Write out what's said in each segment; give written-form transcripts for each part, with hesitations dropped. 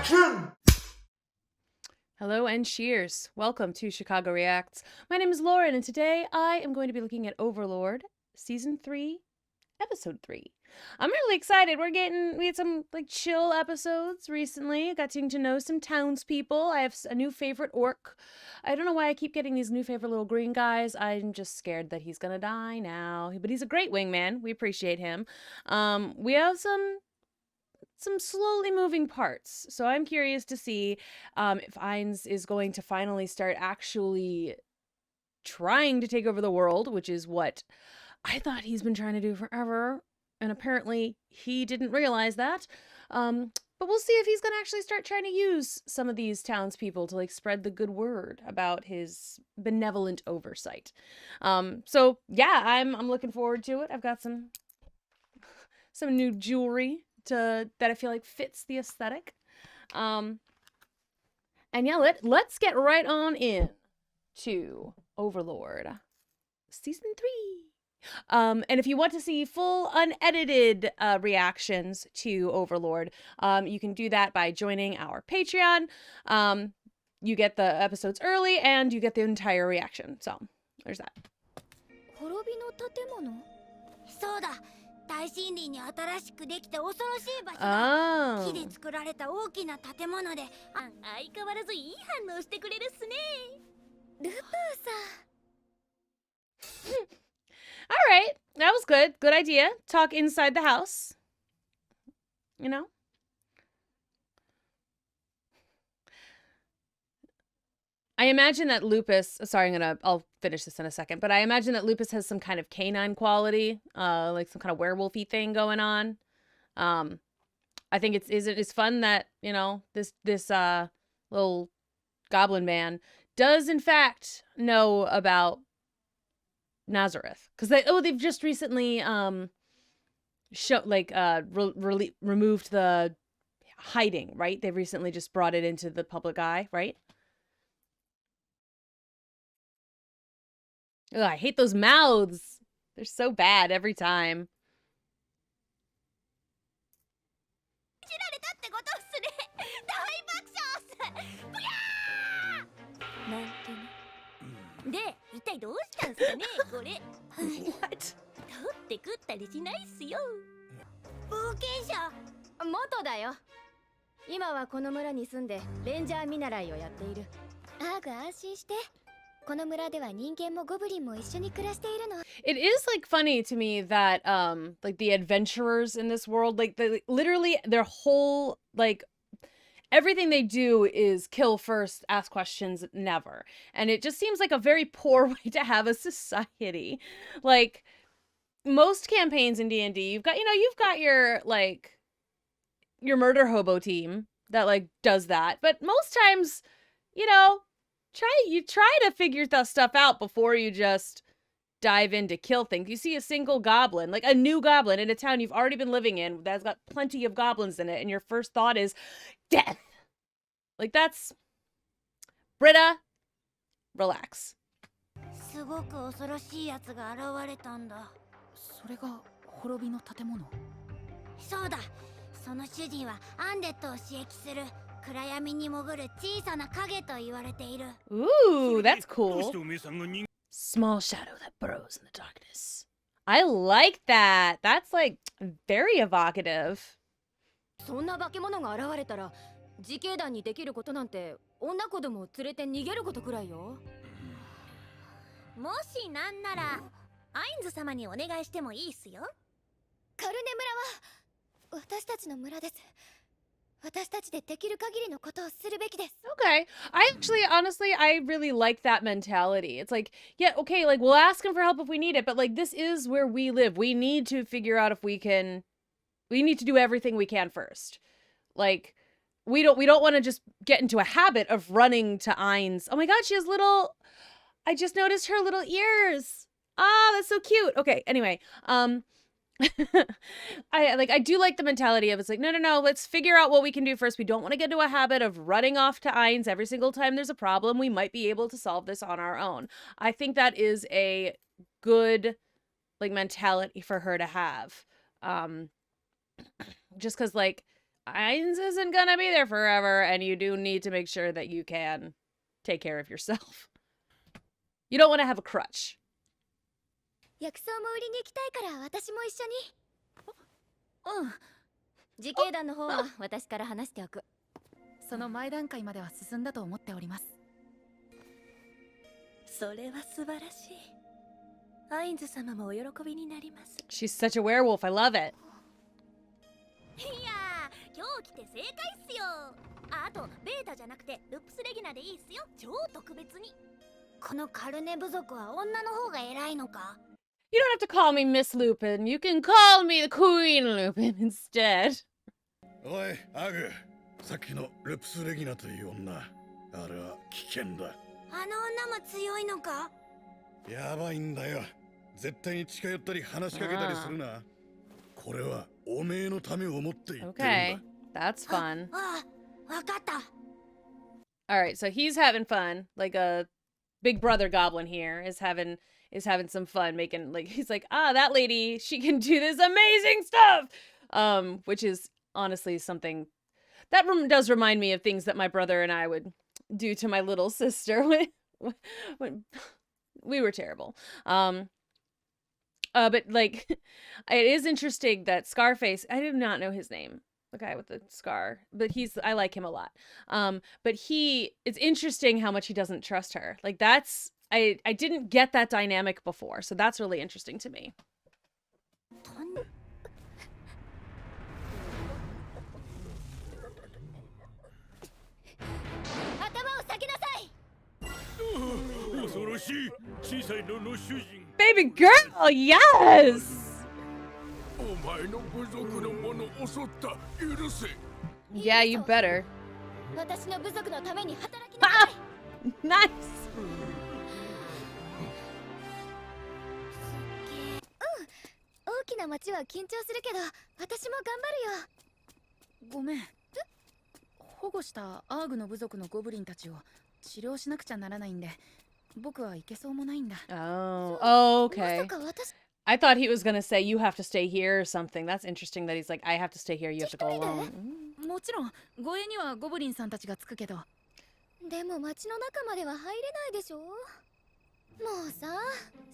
Action! Hello and cheers. Welcome to Chicago Reacts. My name is Lauren and today I am going to be looking at Overlord, Season 3, Episode 3. I'm really excited. We had some like chill episodes recently. Got to know some townspeople. I have a new favorite orc. I don't know why I keep getting these new favorite little green guys. I'm just scared that he's gonna die now. But he's a great wingman. We appreciate him. We have some slowly moving parts. So I'm curious to see if Ainz is going to finally start actually trying to take over the world, which is what I thought he's been trying to do forever. And apparently he didn't realize that. But we'll see if he's going to actually start trying to use some of these townspeople to like spread the good word about his benevolent oversight. So yeah, I'm looking forward to it. I've got some new jewelry that I feel like fits the aesthetic. And yeah, let's get right on in to Overlord Season 3. And if you want to see full unedited reactions to Overlord, you can do that by joining our Patreon. You get the episodes early and you get the entire reaction. So there's that. そうだ。大森林に新しくできた恐ろしい場所だ。木で作られた大きな建物で、相変わらずいい反応してくれるっすね。ルプーさん。All right, that was good. Good idea. Talk inside the house. You know? I imagine that Lupus, sorry, I'll finish this in a second, but I imagine that Lupus has some kind of canine quality, like some kind of werewolfy thing going on. I think it's fun that, you know, this little goblin man does in fact know about Nazareth, because they've just recently removed the hiding, right? They recently just brought it into the public eye, right? Ugh, I hate those mouths. They're so bad every time. What? 取って食ったりしないっすよ。冒険者。元だよ。今はこの村に住んでレンジャー見習いをやっている。アーグ安心して。この村では人間もゴブリンも一緒に暮らしているの。It is like funny to me that like the adventurers in this world, like literally their whole like everything they do is kill first, ask questions never. And it just seems like a very poor way to have a society. Like most campaigns in D&D, you've got your like your murder hobo team that like does that. But most times, you know, you try to figure that stuff out before you just dive in to kill things. You see a single goblin, like a new goblin in a town you've already been living in that's got plenty of goblins in it, and your first thought is death. Like that's Britta, relax. すごく恐ろしいやつが現れたんだ。それが滅びの建物。そうだ。その主人はアンデッドを刺激する。暗闇に潜る小さな影と言われている。Ooh, that's cool. Small shadow that burrows in the darkness. I like that. That's like very evocative. そんな化け物が現れたら、自警団にできることなんて女子供を連れて逃げることくらいよ。もしなんなら、アインズ様にお願いしてもいいっすよ。カルネ村は私たちの村です。私たちでできる限りのことをするべきです。Okay. Honestly, I really like that mentality. It's like, yeah, okay, like we'll ask him for help if we need it, but like this is where we live. We need to figure out if we need to do everything we can first. Like we don't want to just get into a habit of running to Ainz. Oh my god, she has I just noticed her little ears. Ah, that's so cute. Okay, anyway, I do like the mentality of it's like, no, let's figure out what we can do first. We don't want to get into a habit of running off to Ainz every single time there's a problem. We might be able to solve this on our own. I think that is a good like mentality for her to have. Just because like Ainz isn't gonna be there forever, and you do need to make sure that you can take care of yourself. You don't want to have a crutch. 薬草も売りに行きたいから私も一緒に。うん。自警団の方は私から話しておく。その前段階までは進んだと思っております。それは素晴らしい。アインズ様もお喜びになります。She's such a werewolf. I love it. いやー、今日来て正解っすよ。あとベータじゃなくてルプスレギナでいいっすよ。超特別に。このカルネ部族は女の方が偉いのか？ You don't have to call me Miss Lupin. You can call me the Queen Lupin instead. おい、アグ。さっきのルプスレギナという女。あれは危険だ。あの女も強いのか？やばいんだよ。絶対に近寄ったり話しかけたりするな。これはおめえのためを思って言ってるんだ。Okay, that's fun. ああ、わかった。All right, so he's having fun, like a big brother goblin here is having some fun making like he's like, ah, that lady, she can do this amazing stuff. Which is honestly something that does remind me of things that my brother and I would do to my little sister when we were terrible. But like it is interesting that Scarface, I did not know his name. The guy with the scar, but I like him a lot. But it's interesting how much he doesn't trust her. Like I didn't get that dynamic before, so that's really interesting to me. 頭を下げなさい。恐ろしい小さいのの主人。Baby girl, yes! お前の部族の者を襲った。許せ。Yeah, you better. 私の部族のために働きなさい。Nice! 大きな町は緊張するけど、私も頑張るよ。ごめん。保護したアーグの部族のゴブリンたちを治療しなくちゃならないんで、僕は行けそうもないんだ。Oh, okay. まさか私 I thought he was gonna say you have to stay here or something. That's interesting that he's like, I have to stay here, you have to go alone. もちろん護衛にはゴブリンさんたちがつくけど。でも町の中までは入れないでしょ。もうさ、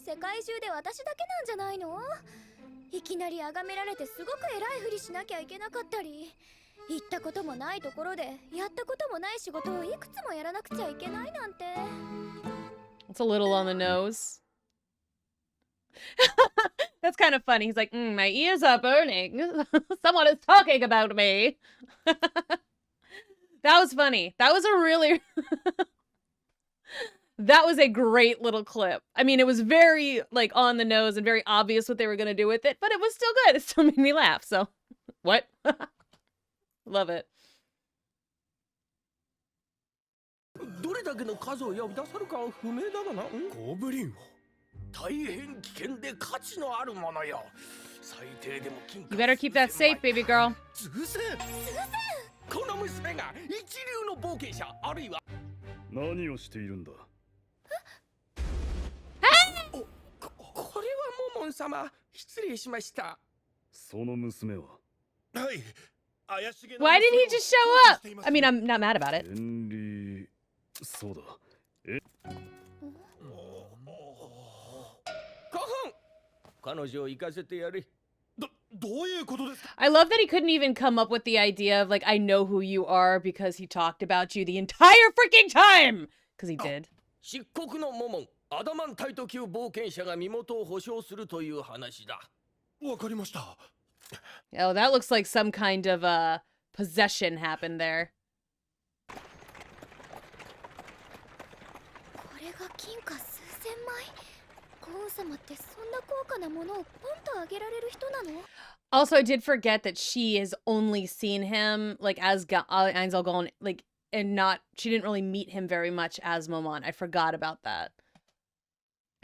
世界中で私だけなんじゃないの？いきなり崇められてすごく偉いふりしなきゃいけなかったり、行ったこともないところでやったこともない仕事をいくつもやらなくちゃいけないなんて。It's a little on the nose. That's kind of funny. He's like, my ears are burning. Someone is talking about me. That was funny. That was a really... That was a great little clip. I mean, it was very, like, on the nose and very obvious what they were going to do with it, but it was still good. It still made me laugh, so... What? Love it. どれだけの数を呼び出せるかは不明だがな。ゴブリンを。大変危険で価値のあるものよ。最低でも金貨 You better keep that safe, baby girl. ズーセン。この娘が一流の冒険者あるいは何をしているんだ。これはモモン様、失礼しました。その娘は。はい。 Why did he just show up? I mean, I'm not mad about it. そうだ。彼女を行かせてやれ。どういうことですか? I love that he couldn't even come up with the idea of, like, I know who you are because he talked about you the entire freaking time! Because he did. 漆黒のモモン、アダマンタイト級冒険者が身元を保証するという話だ。わかりました。 Oh, that looks like some kind of possession happened there. これが金貨数千枚。コーン様ってそんな高価なものをポンとあげられる人なの？ Also, I did forget that she has only seen him, like, as Einzelgon, like, and not, she didn't really meet him very much as Momon. I forgot about that.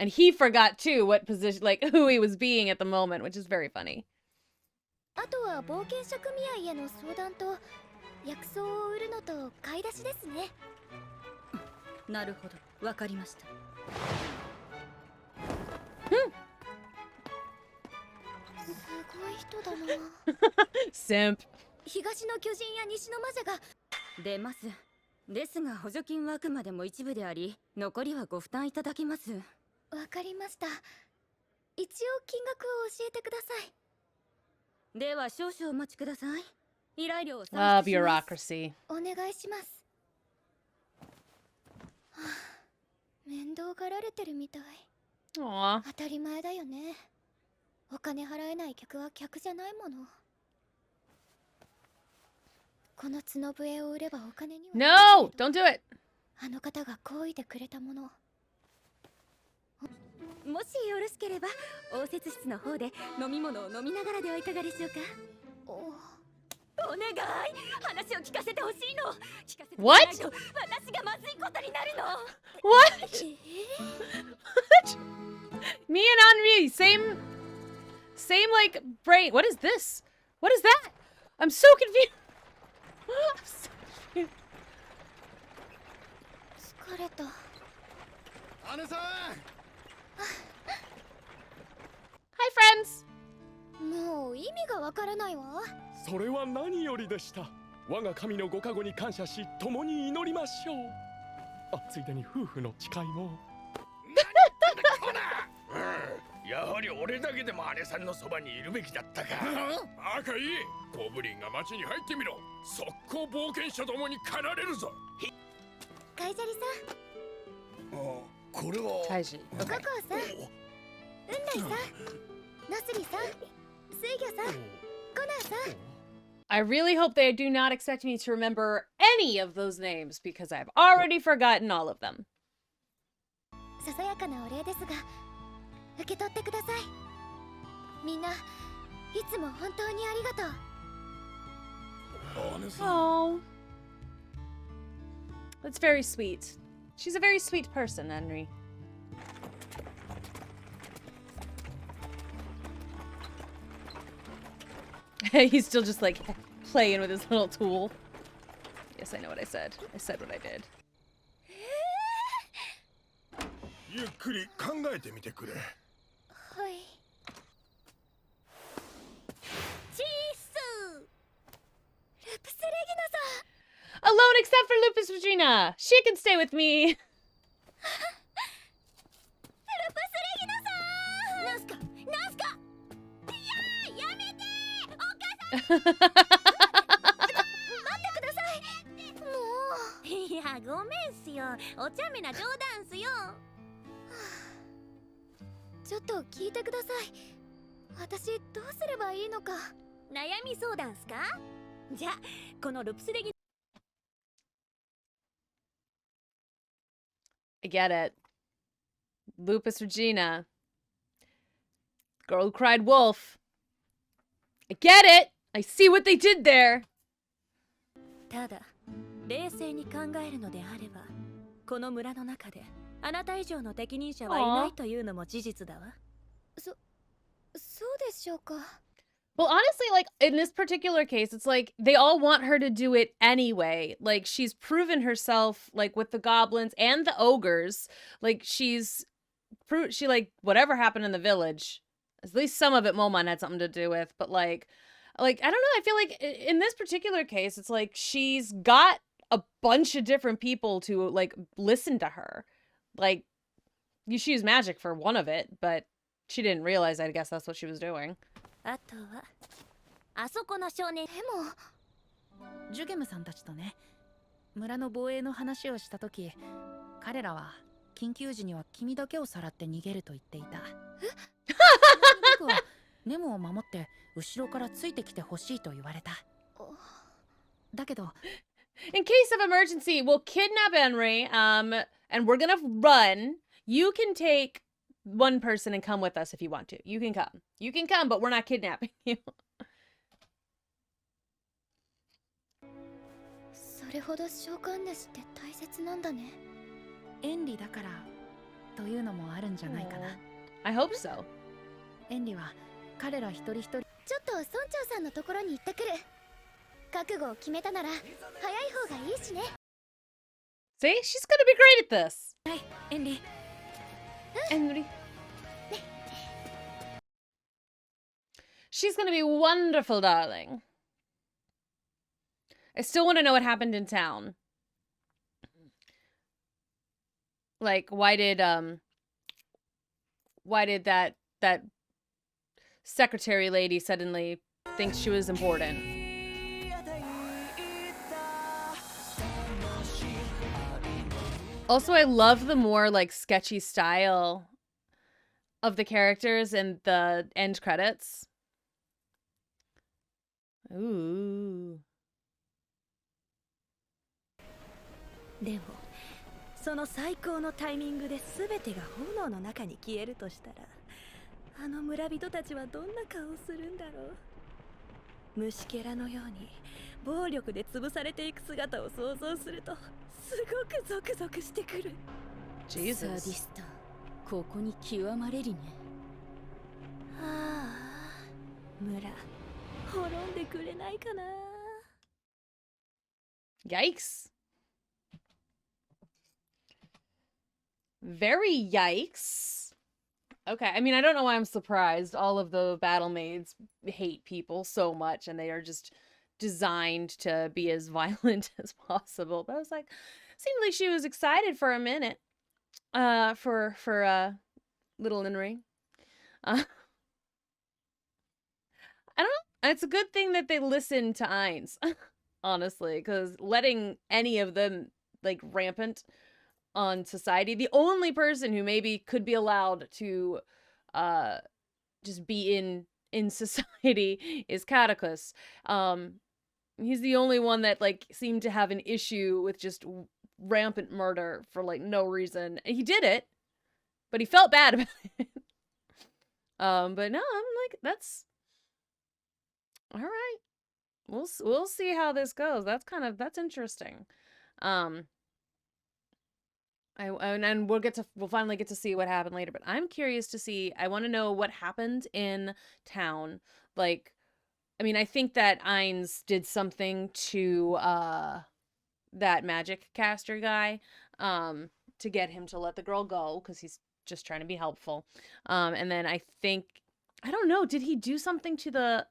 And he forgot, too, what position, like, who he was being at the moment, which is very funny. あとは冒険者組合への相談と薬草を売るのと買い出しですね。なるほど、わかりました。すごい人だな。Simp. 東の巨人や西の魔女が。出ます。ですが補助金はあくまでも一部であり、残りはご負担いただきます。わかりました。一応金額を教えてください。では少々お待ちください。依頼料を算 Ah, 出します。 bureaucracy. お願いします。はあ、面倒がられてるみたい。 Aw. 当たり前だよね。お金払えない客は客じゃないもの。この角笛を売ればお金には No! Don't do it! あの方が好意でくれたもの。もしよろしければ応接室の方で飲み物を飲みながらではいかがでしょうか。おお願い、話を聞かせてほしいの。聞かせてくれ What? ないと私がまずいことになるの。 What? Me and Henri, same like brain. What is this? What is that? I'm so confused. I'm so confused. 疲れた。姉さん Hi, friends. もう意味がわからないわ。それは何よりでした。我が神のご加護に感謝し、共に祈りましょう。あ、ついでに夫婦の誓いも。やはり俺だけでも姉さんのそばにいるべきだったか。赤いゴブリンが町に入ってみろ。速攻冒険者どもに狩られるぞ。カイジャリさん、あ、これは Kaiji. ココ Okay. さん、雲来さん、ナスリさん、水魚さん、コナーさん。 I really hope they do not expect me to remember any of those names because I've already forgotten all of them. ささやかなお礼ですが受け取ってください。みんないつも本当にありがとう。姉さん Oh. That's very sweet. She's a very sweet person, Henry. He's still just like playing with his little tool. Yes, I know what I said. I said what I did. ゆっくり考えてみてくれ。はい。チースルプスレギナさん。 Alone except for Lupus Regina. She can stay with me. ルプスレギナさん。なんすかなんすか。いやーやめてお母さん。待ってください。もう。いやごめんすよ。お茶目な冗談すよ。ちょっと聞いてください。私どうすればいいのか。悩み相談すか。じゃあこのルプスレギ I get it. Lupus Regina. Girl who cried wolf. I get it. I see what they did there. ただ冷静に考えるのであれば、この村の中であなた以上の適任者はいないというのも事実だわ。そうでしょうか。 Well, honestly, like, in this particular case, it's like they all want her to do it anyway. Like, she's proven herself, like, with the goblins and the ogres. Like, she, like, whatever happened in the village, at least some of it Momon had something to do with. But, like, I don't know. I feel like in this particular case, it's like she's got a bunch of different people to, like, listen to her. Like, she used magic for one of it, but she didn't realize, I guess that's what she was doing. あとはあそこの少年。でもジュゲムさんたちとね、村の防衛の話をした時、彼らは緊急時には君だけをさらって逃げると言っていた。僕はネモを守って後ろからついてきてほしいと言われた。だけど In case of emergency, we'll kidnap Henry, and we're gonna run. You can take one person and come with us if you want to. You can come. You can come, but we're not kidnapping you. それほど召喚主って大切なんだね。縁理だからというのもあるんじゃないかな。I hope so. 縁理は彼ら一人一人。ちょっと村長さんのところに行ってくる。覚悟を決めたなら早い方がいいしね。 See? She's gonna be great at this. はい、縁理。Henry. She's gonna be wonderful, darling. I still want to know what happened in town. Like, why did that secretary lady suddenly think she was important? Also, I love the more like sketchy style of the characters and the end credits. Ooh. でもその最高のタイミングで全てが炎の中に消えるとしたら、あの村人たちはどんな顔をするんだろう。虫けらのように暴力で潰されていく姿を想像するとすごくゾクゾクしてくる。サディスタ、ここに極まれりね。ああ、村滅んでくれないかな。 Yikes. Very yikes. Okay, I mean, I don't know why I'm surprised. All of the battle maids hate people so much, and they are just designed to be as violent as possible. But I was like, seemed like she was excited for a minute. For little Inri. I don't know. It's a good thing that they listen to Ainz, honestly, because letting any of them like rampant on society, the only person who maybe could be allowed to just be in society is Catacus. He's the only one that like seemed to have an issue with just rampant murder for like no reason. He did it, but he felt bad about it. But no, I'm like, that's all right. We'll see how this goes. That's interesting. And we'll finally get to see what happened later, but I'm curious to see. I want to know what happened in town. Like, I mean, I think that Ainz did something to that magic caster guy to get him to let the girl go because he's just trying to be helpful. And then I think, I don't know, did he do something to the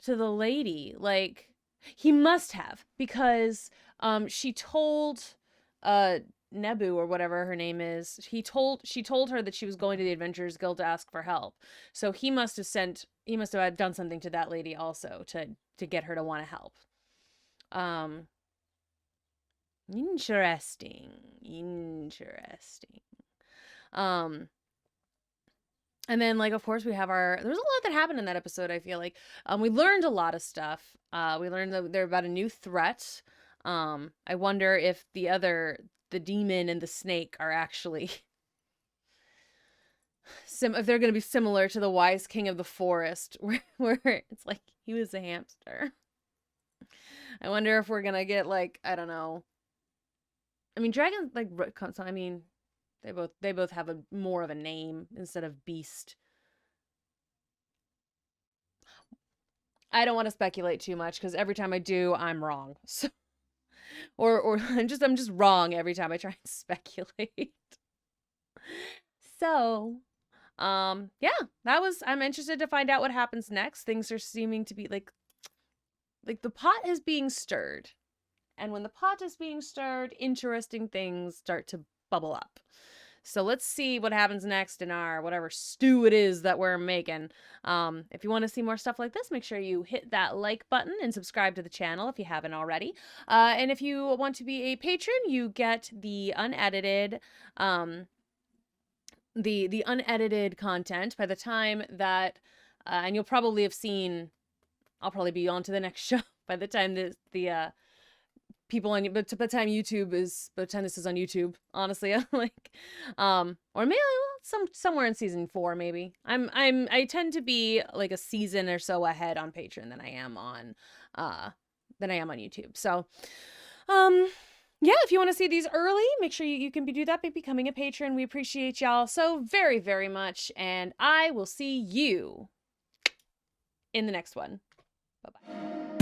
lady? Like, he must have, because she told Nebu or whatever her name is, she told her that she was going to the Adventurers Guild to ask for help. So he must have done something to that lady also to get her to want to help. Interesting. And then, like, of course, we have there's a lot that happened in that episode, I feel like. We learned a lot of stuff. We learned that they're about a new threat. I wonder if the demon and the snake are actually if they're going to be similar to the wise king of the forest, where it's like he was a hamster. I wonder if we're going to get, like, I don't know. I mean, dragons, like, I mean, they both have more of a name instead of beast. I don't want to speculate too much because every time I do, I'm wrong. So, or I'm just wrong every time I try and speculate. So, yeah, I'm interested to find out what happens next. Things are seeming to be like the pot is being stirred. And when the pot is being stirred, interesting things start to bubble up. So let's see what happens next in our whatever stew it is that we're making. If you want to see more stuff like this, make sure you hit that like button and subscribe to the channel if you haven't already. And if you want to be a patron, you get the unedited the unedited content by the time that and you'll probably have seen, I'll probably be on to the next show by the time the people on, but by the time this is on YouTube, honestly, like, or maybe somewhere in season 4, maybe. I tend to be like a season or so ahead on Patreon than I am on YouTube. So, yeah, if you want to see these early, make sure you can do that by becoming a patron. We appreciate y'all so very, very much, and I will see you in the next one. Bye-bye.